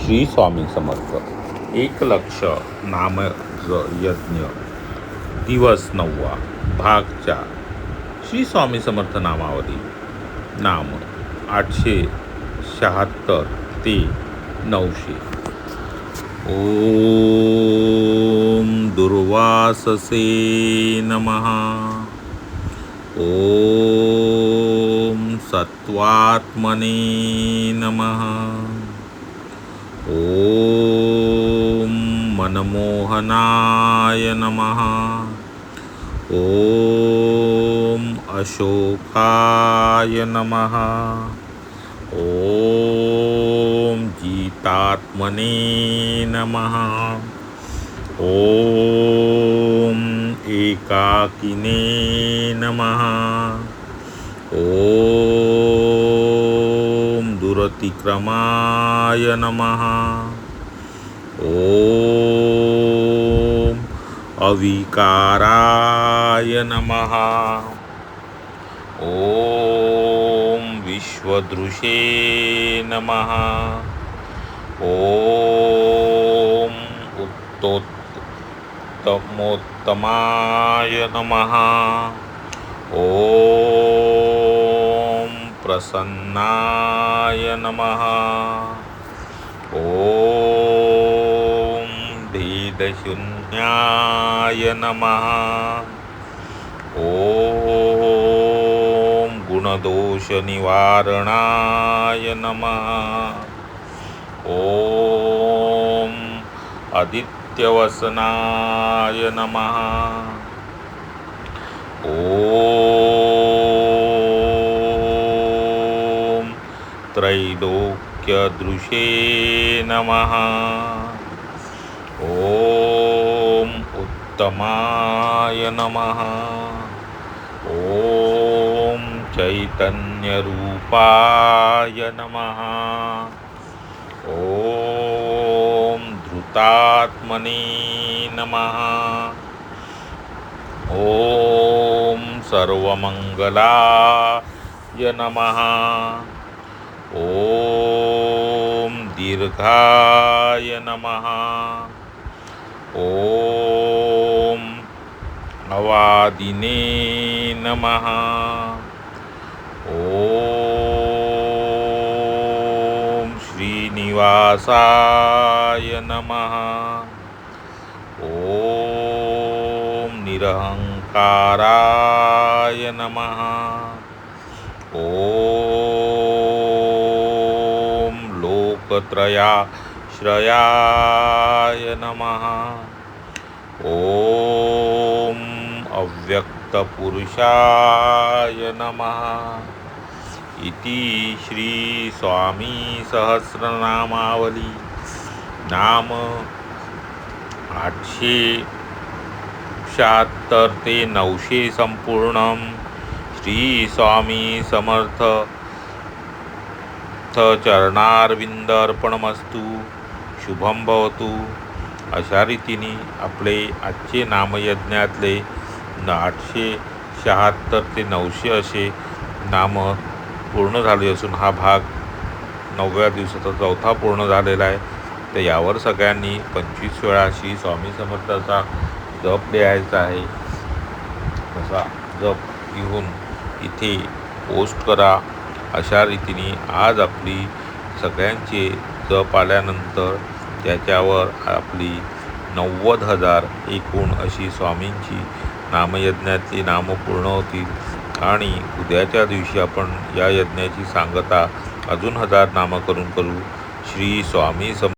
श्री स्वामी समर्थ. 1 लक्ष नाम यज्ञ दिवस 9वा भाग 4. श्री स्वामी समर्थ नामावली. नाम 876 ते 900. ओम दुर्वाससे नमः. ओम सत्वात्मने नमः. ओम मनमोहनाय नमः. ओम अशोकाय नमः. ओम जितात्मने नमः. ओम एकाकिने नमः. ओम दुरतिक्रमाय नमः. ओम अविकाराय नमः. ओम विश्वदृशे नमः. ओम उत्तमोत्तमाय नमः. ओम प्रसन्नाय नमः. ओम भेदशून्याय नमः. ओम गुणदोषनिवारणाय नमः. ओम आदित्यवसनाय नमः. ओम त्रैलोक्यदृशे नमः. ओम उत्तमाय नमः. ओम चैतन्यरूपाय नमः. ओम धृतात्मने नमः. ओम सर्वमंगलाय नमः. ओम दीर्घाय नमः. ओम अवादिने नमः. ओम श्रीनिवासाय नमः. ओम निरहंकाराय नमः. ओम लोकत्रयाश्रयाय नमः. ओम अव्यक्तपुरुषाय नमः. इति श्री स्वामी सहस्रनामावली. नाम 876 ते 900 संपूर्ण. श्री स्वामी समर्थ चरणारविंद अर्पणमस्तु. शुभम भवतु. अशा रीतीने आपले आजचे नामयज्ञातले 876 ते 900 असे नाम पूर्ण झाले असून हा भाग 9व्या दिवसाचा 4था पूर्ण झालेला आहे. तर यावर सगळ्यांनी 25 वेळा श्री स्वामी समर्थाचा जप लिहायचा आहे. तसा जप लिहून इथे पोस्ट करा. अशा रीतीने आज आपली सगळ्यांचे जप आल्यानंतर त्याच्यावर आपली 90,000 एकूण अशी स्वामींची नामयज्ञातली नामं पूर्ण होतील. आणि उद्याच्या दिवशी आपण या यज्ञाची सांगता अजून 1000 नामं करू. श्री स्वामी